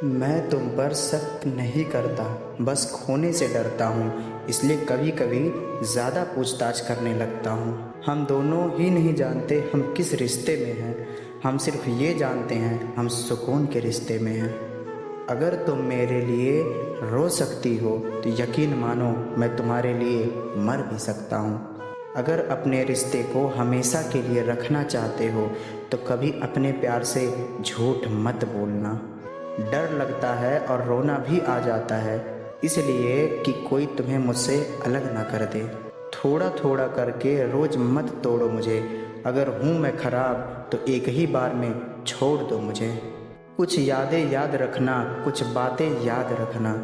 मैं तुम पर शक नहीं करता, बस खोने से डरता हूँ, इसलिए कभी कभी ज़्यादा पूछताछ करने लगता हूँ। हम दोनों ही नहीं जानते हम किस रिश्ते में हैं, हम सिर्फ ये जानते हैं हम सुकून के रिश्ते में हैं। अगर तुम मेरे लिए रो सकती हो तो यकीन मानो मैं तुम्हारे लिए मर भी सकता हूँ। अगर अपने रिश्ते को हमेशा के लिए रखना चाहते हो तो कभी अपने प्यार से झूठ मत बोलना। डर लगता है और रोना भी आ जाता है, इसलिए कि कोई तुम्हें मुझसे अलग ना कर दे। थोड़ा थोड़ा करके रोज़ मत तोड़ो मुझे, अगर हूँ मैं ख़राब तो एक ही बार में छोड़ दो मुझे। कुछ यादें याद रखना, कुछ बातें याद रखना।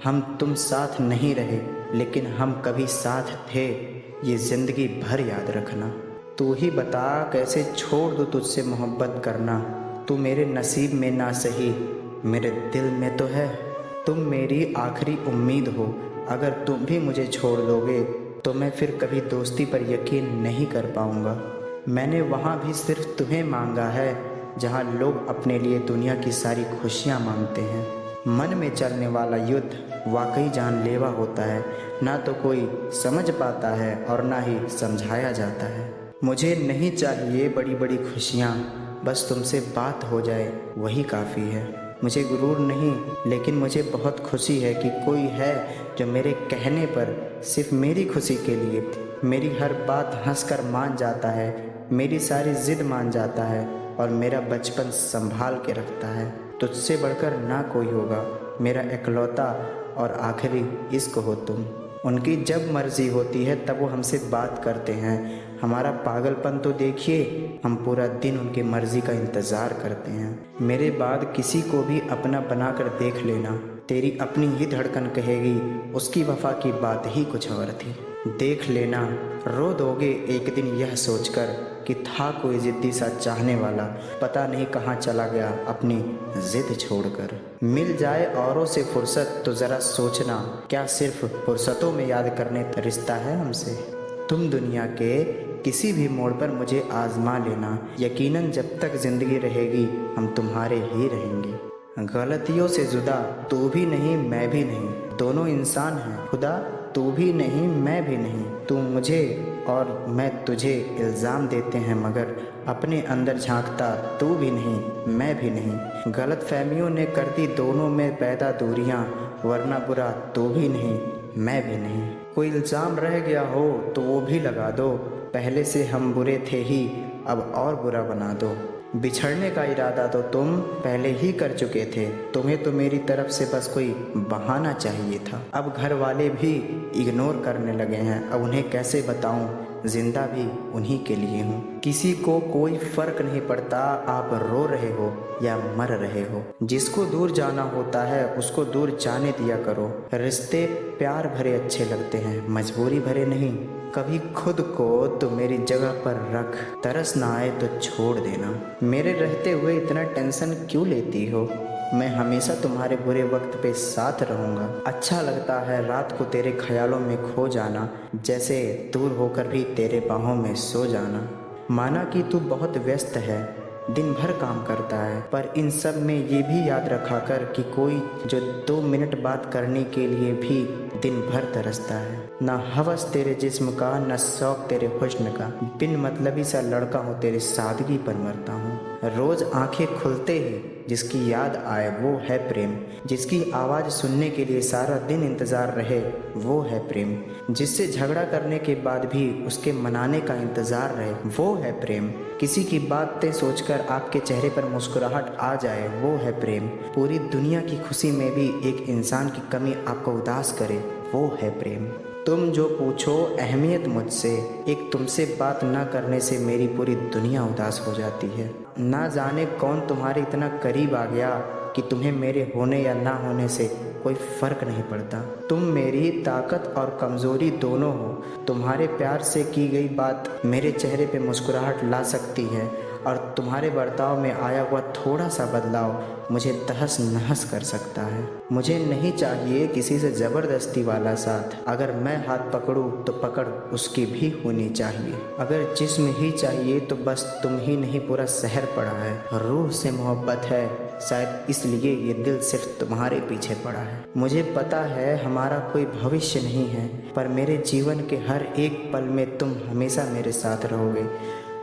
हम तुम साथ नहीं रहे लेकिन हम कभी साथ थे, ये ज़िंदगी भर याद रखना। तू ही बता कैसे छोड़ दूँ तुझसे मोहब्बत करना। तू मेरे नसीब में ना सही मेरे दिल में तो है। तुम मेरी आखिरी उम्मीद हो, अगर तुम भी मुझे छोड़ दोगे तो मैं फिर कभी दोस्ती पर यकीन नहीं कर पाऊँगा। मैंने वहाँ भी सिर्फ तुम्हें मांगा है जहाँ लोग अपने लिए दुनिया की सारी खुशियाँ मांगते हैं। मन में चलने वाला युद्ध वाकई जानलेवा होता है, ना तो कोई समझ पाता है और ना ही समझाया जाता है। मुझे नहीं चाहिए बड़ी बड़ी खुशियाँ, बस तुमसे बात हो जाए वही काफ़ी है। मुझे गुरूर नहीं लेकिन मुझे बहुत खुशी है कि कोई है जो मेरे कहने पर सिर्फ मेरी खुशी के लिए मेरी हर बात हंसकर मान जाता है, मेरी सारी ज़िद मान जाता है और मेरा बचपन संभाल के रखता है। तुझसे बढ़कर ना कोई होगा, मेरा इकलौता और आखिरी इश्क हो तुम। उनकी जब मर्ज़ी होती है तब वो हमसे बात करते हैं। हमारा पागलपन तो देखिए, हम पूरा दिन उनकी मर्ज़ी का इंतज़ार करते हैं। मेरे बाद किसी को भी अपना बनाकर देख लेना, तेरी अपनी ही धड़कन कहेगी उसकी वफ़ा की बात ही कुछ और थी। देख लेना, रो दोगे एक दिन यह सोचकर कि था कोई ज़िद्दी सा चाहने वाला, पता नहीं कहाँ चला गया अपनी ज़िद छोड़कर। मिल जाए औरों से फुर्सत तो ज़रा सोचना, क्या सिर्फ फुर्सतों में याद करने रिश्ता है हमसे। तुम दुनिया के किसी भी मोड़ पर मुझे आजमा लेना, यकीनन जब तक ज़िंदगी रहेगी हम तुम्हारे ही रहेंगे। गलतियों से जुदा तू भी नहीं मैं भी नहीं, दोनों इंसान हैं खुदा, तू भी नहीं मैं भी नहीं। तू मुझे और मैं तुझे इल्ज़ाम देते हैं मगर अपने अंदर झांकता तू भी नहीं मैं भी नहीं। गलत फहमियों ने कर दी दोनों में पैदा दूरियां, वरना बुरा तू भी नहीं मैं भी नहीं। कोई इल्ज़ाम रह गया हो तो वो भी लगा दो, पहले से हम बुरे थे ही अब और बुरा बना दो। बिछड़ने का इरादा तो तुम पहले ही कर चुके थे, तुम्हें तो मेरी तरफ से बस कोई बहाना चाहिए था। अब घर वाले भी इग्नोर करने लगे हैं, अब उन्हें कैसे बताऊं जिंदा भी उन्हीं के लिए हूँ। किसी को कोई फर्क नहीं पड़ता आप रो रहे हो या मर रहे हो। जिसको दूर जाना होता है उसको दूर जाने दिया करो। रिश्ते प्यार भरे अच्छे लगते हैं, मजबूरी भरे नहीं। कभी खुद को तो मेरी जगह पर रख, तरस ना आए तो छोड़ देना। मेरे रहते हुए इतना टेंशन क्यों लेती हो, मैं हमेशा तुम्हारे बुरे वक्त पे साथ रहूँगा। अच्छा लगता है रात को तेरे ख्यालों में खो जाना, जैसे दूर होकर भी तेरे बाहों में सो जाना। माना कि तू बहुत व्यस्त है, दिन भर काम करता है, पर इन सब में ये भी याद रखा कर कि कोई जो 2 मिनट बात करने के लिए भी दिन भर तरसता है। ना हवस तेरे जिस्म का, न शौक तेरे हुस्न का, बिन मतलबी सा लड़का हूँ तेरे सादगी पर मरता हूँ। रोज आंखें खुलते ही जिसकी याद आए वो है प्रेम, जिसकी आवाज़ सुनने के लिए सारा दिन इंतज़ार रहे वो है प्रेम, जिससे झगड़ा करने के बाद भी उसके मनाने का इंतज़ार रहे वो है प्रेम, किसी की बातें सोचकर आपके चेहरे पर मुस्कुराहट आ जाए वो है प्रेम, पूरी दुनिया की खुशी में भी एक इंसान की कमी आपको उदास करे वो है प्रेम। तुम जो पूछो अहमियत मुझसे, एक तुमसे बात ना करने से मेरी पूरी दुनिया उदास हो जाती है। ना जाने कौन तुम्हारे इतना करीब आ गया कि तुम्हें मेरे होने या ना होने से कोई फ़र्क नहीं पड़ता। तुम मेरी ताकत और कमज़ोरी दोनों हो, तुम्हारे प्यार से की गई बात मेरे चेहरे पे मुस्कुराहट ला सकती है और तुम्हारे बर्ताव में आया हुआ थोड़ा सा बदलाव मुझे तहस नहस कर सकता है। मुझे नहीं चाहिए किसी से ज़बरदस्ती वाला साथ, अगर मैं हाथ पकड़ूं तो पकड़ उसकी भी होनी चाहिए। अगर जिस्म ही चाहिए तो बस तुम ही नहीं पूरा शहर पड़ा है। रूह से मोहब्बत है शायद इसलिए ये दिल सिर्फ तुम्हारे पीछे पड़ा है। मुझे पता है हमारा कोई भविष्य नहीं है, पर मेरे जीवन के हर एक पल में तुम हमेशा मेरे साथ रहोगे।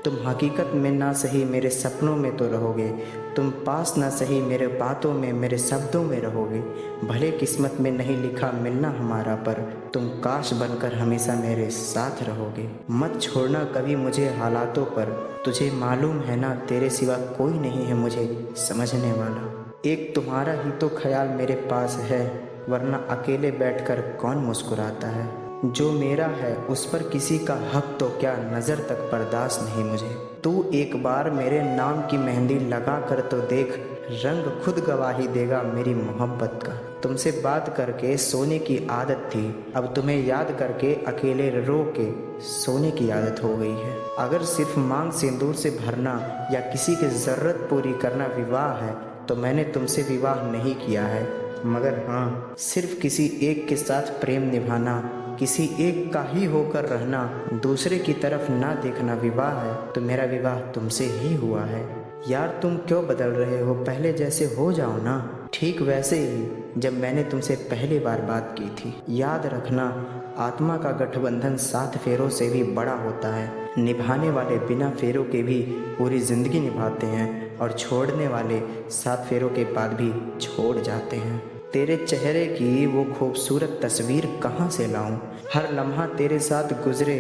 तुम हकीकत में ना सही मेरे सपनों में तो रहोगे, तुम पास ना सही मेरे बातों में, मेरे शब्दों में रहोगे। भले किस्मत में नहीं लिखा मिलना हमारा, पर तुम काश बनकर हमेशा मेरे साथ रहोगे। मत छोड़ना कभी मुझे हालातों पर, तुझे मालूम है ना तेरे सिवा कोई नहीं है मुझे समझने वाला। एक तुम्हारा ही तो ख्याल मेरे पास है, वरना अकेले बैठकर कौन मुस्कुराता है। जो मेरा है उस पर किसी का हक तो क्या, नज़र तक बर्दाश्त नहीं मुझे। तू एक बार मेरे नाम की मेहंदी लगा कर तो देख, रंग खुद गवाही देगा मेरी मोहब्बत का। तुमसे बात करके सोने की आदत थी, अब तुम्हें याद करके अकेले रो के सोने की आदत हो गई है। अगर सिर्फ मांग सिंदूर से भरना या किसी की ज़रूरत पूरी करना विवाह है, तो मैंने तुमसे विवाह नहीं किया है। मगर हाँ, सिर्फ किसी एक के साथ प्रेम निभाना, किसी एक का ही होकर रहना, दूसरे की तरफ ना देखना विवाह है, तो मेरा विवाह तुमसे ही हुआ है। यार तुम क्यों बदल रहे हो, पहले जैसे हो जाओ ना, ठीक वैसे ही जब मैंने तुमसे पहली बार बात की थी। याद रखना, आत्मा का गठबंधन 7 फेरों से भी बड़ा होता है। निभाने वाले बिना फेरों के भी पूरी ज़िंदगी निभाते हैं, और छोड़ने वाले 7 फेरों के बाद भी छोड़ जाते हैं। तेरे चेहरे की वो खूबसूरत तस्वीर कहाँ से लाऊं, हर लम्हा तेरे साथ गुजरे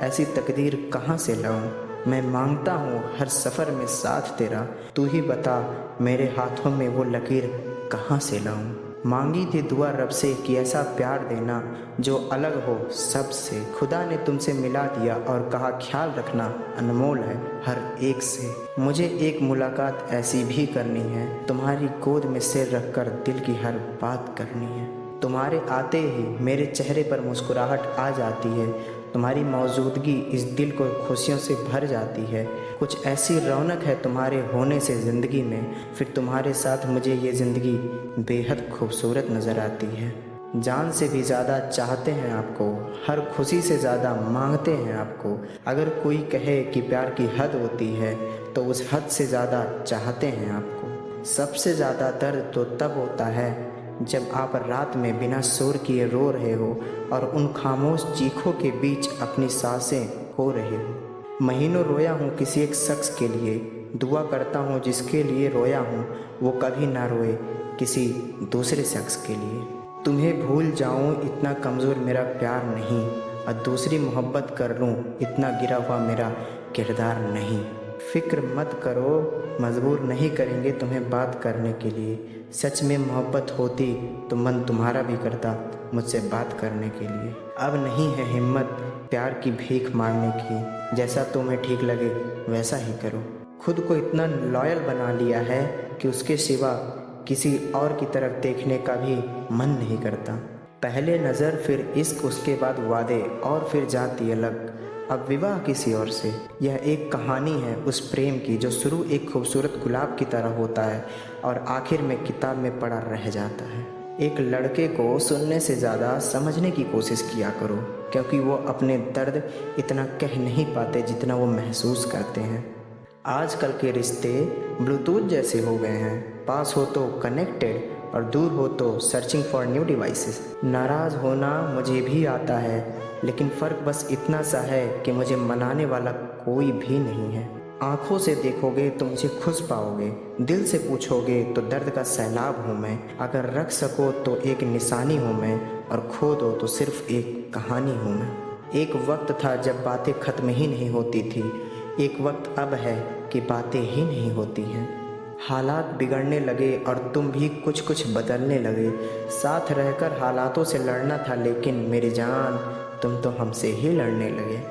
ऐसी तकदीर कहाँ से लाऊं। मैं मांगता हूँ हर सफ़र में साथ तेरा, तू ही बता मेरे हाथों में वो लकीर कहाँ से लाऊं। मांगी थी दुआ रब से कि ऐसा प्यार देना जो अलग हो सबसे, खुदा ने तुमसे मिला दिया और कहा ख्याल रखना अनमोल है हर एक से। मुझे एक मुलाकात ऐसी भी करनी है, तुम्हारी गोद में सिर रखकर दिल की हर बात करनी है। तुम्हारे आते ही मेरे चेहरे पर मुस्कुराहट आ जाती है, तुम्हारी मौजूदगी इस दिल को खुशियों से भर जाती है। कुछ ऐसी रौनक है तुम्हारे होने से ज़िंदगी में, फिर तुम्हारे साथ मुझे ये ज़िंदगी बेहद खूबसूरत नज़र आती है। जान से भी ज़्यादा चाहते हैं आपको, हर खुशी से ज़्यादा मांगते हैं आपको। अगर कोई कहे कि प्यार की हद होती है, तो उस हद से ज़्यादा चाहते हैं आपको। सबसे ज़्यादा दर्द तो तब होता है जब आप रात में बिना शोर किए रो रहे हो और उन खामोश चीखों के बीच अपनी सांसें खो रहे हो। महीनों रोया हूँ किसी एक शख्स के लिए, दुआ करता हूँ जिसके लिए रोया हूँ वो कभी ना रोए किसी दूसरे शख्स के लिए। तुम्हें भूल जाऊँ इतना कमज़ोर मेरा प्यार नहीं, और दूसरी मोहब्बत कर लूँ इतना गिरा हुआ मेरा किरदार नहीं। फ़िक्र मत करो, मजबूर नहीं करेंगे तुम्हें बात करने के लिए। सच में मोहब्बत होती तो मन तुम्हारा भी करता मुझसे बात करने के लिए। अब नहीं है हिम्मत प्यार की भीख मांगने की, जैसा तुम्हें ठीक लगे वैसा ही करो। खुद को इतना लॉयल बना लिया है कि उसके सिवा किसी और की तरफ देखने का भी मन नहीं करता। पहले नज़र फिर इश्क, उसके बाद वादे और फिर जाती अलग, अब विवाह किसी और से। यह एक कहानी है उस प्रेम की जो शुरू एक खूबसूरत गुलाब की तरह होता है और आखिर में किताब में पड़ा रह जाता है। एक लड़के को सुनने से ज़्यादा समझने की कोशिश किया करो, क्योंकि वो अपने दर्द इतना कह नहीं पाते जितना वो महसूस करते हैं। आजकल के रिश्ते ब्लूटूथ जैसे हो गए हैं, पास हो तो कनेक्टेड और दूर हो तो सर्चिंग फॉर न्यू डिवाइसेस। नाराज़ होना मुझे भी आता है, लेकिन फ़र्क बस इतना सा है कि मुझे मनाने वाला कोई भी नहीं है। आँखों से देखोगे तो मुझे खुश पाओगे, दिल से पूछोगे तो दर्द का सैलाब हूँ मैं। अगर रख सको तो एक निशानी हूँ मैं, और खो दो तो सिर्फ एक कहानी हूँ मैं। एक वक्त था जब बातें ख़त्म ही नहीं होती थी, एक वक्त अब है कि बातें ही नहीं होती हैं। हालात बिगड़ने लगे और तुम भी कुछ कुछ बदलने लगे। साथ रहकर हालातों से लड़ना था, लेकिन मेरी जान तुम तो हमसे ही लड़ने लगे।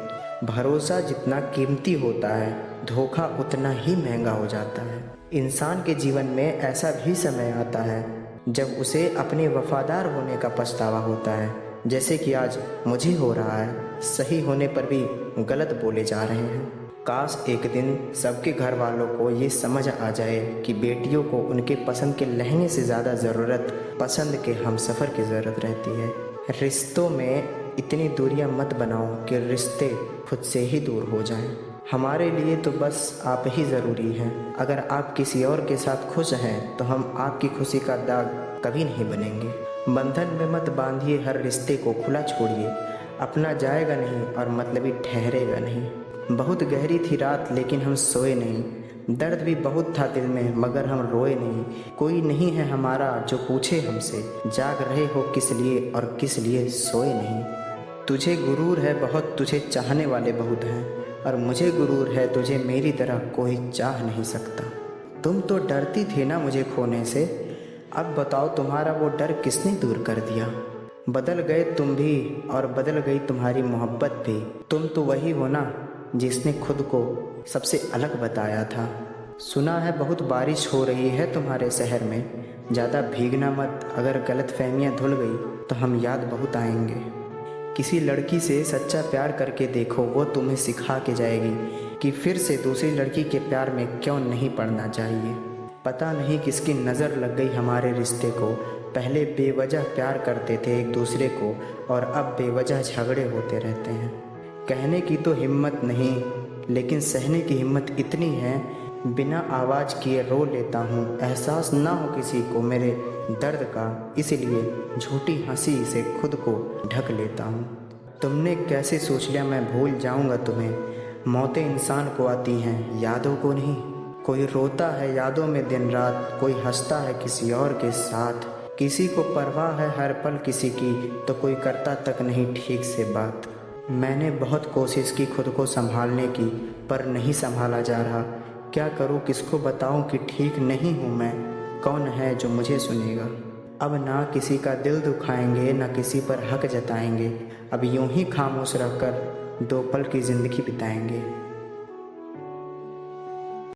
भरोसा जितना कीमती होता है, धोखा उतना ही महंगा हो जाता है। इंसान के जीवन में ऐसा भी समय आता है जब उसे अपने वफादार होने का पछतावा होता है, जैसे कि आज मुझे हो रहा है। सही होने पर भी गलत बोले जा रहे हैं। काश एक दिन सबके घर वालों को ये समझ आ जाए कि बेटियों को उनके पसंद के लहंगे से ज़्यादा ज़रूरत पसंद के हमसफ़र की ज़रूरत रहती है। रिश्तों में इतनी दूरियां मत बनाओ कि रिश्ते खुद से ही दूर हो जाएं। हमारे लिए तो बस आप ही ज़रूरी हैं। अगर आप किसी और के साथ खुश हैं तो हम आपकी खुशी का दाग कभी नहीं बनेंगे। बंधन में मत बांधिए हर रिश्ते को, खुला छोड़िए। अपना जाएगा नहीं और मतलबी ठहरेगा नहीं। बहुत गहरी थी रात लेकिन हम सोए नहीं। दर्द भी बहुत था दिल में मगर हम रोए नहीं। कोई नहीं है हमारा जो पूछे हमसे, जाग रहे हो किस लिए और किस लिए सोए नहीं। तुझे गुरूर है बहुत, तुझे चाहने वाले बहुत हैं, और मुझे गुरूर है तुझे मेरी तरह कोई चाह नहीं सकता। तुम तो डरती थी ना मुझे खोने से, अब बताओ तुम्हारा वो डर किसने दूर कर दिया। बदल गए तुम भी और बदल गई तुम्हारी मोहब्बत भी। तुम तो वही हो ना जिसने खुद को सबसे अलग बताया था। सुना है बहुत बारिश हो रही है तुम्हारे शहर में, ज़्यादा भीगना मत, अगर गलत फहमियाँ धुल गई तो हम याद बहुत आएंगे। किसी लड़की से सच्चा प्यार करके देखो, वो तुम्हें सिखा के जाएगी कि फिर से दूसरी लड़की के प्यार में क्यों नहीं पड़ना चाहिए। पता नहीं किसकी नज़र लग गई हमारे रिश्ते को। पहले बेवजह प्यार करते थे एक दूसरे को और अब बेवजह झगड़े होते रहते हैं। कहने की तो हिम्मत नहीं लेकिन सहने की हिम्मत इतनी है, बिना आवाज़ किए रो लेता हूँ। एहसास ना हो किसी को मेरे दर्द का, इसीलिए झूठी हंसी से खुद को ढक लेता हूँ। तुमने कैसे सोच लिया मैं भूल जाऊँगा तुम्हें। मौतें इंसान को आती हैं यादों को नहीं। कोई रोता है यादों में दिन रात, कोई हंसता है किसी और के साथ। किसी को परवाह है हर पल किसी की, तो कोई करता तक नहीं ठीक से बात। मैंने बहुत कोशिश की खुद को संभालने की, पर नहीं संभाला जा रहा। क्या करूं किसको बताऊं कि ठीक नहीं हूं मैं, कौन है जो मुझे सुनेगा। अब ना किसी का दिल दुखाएंगे ना किसी पर हक जताएंगे। अब यूं ही खामोश रहकर 2 पल की ज़िंदगी बिताएंगे।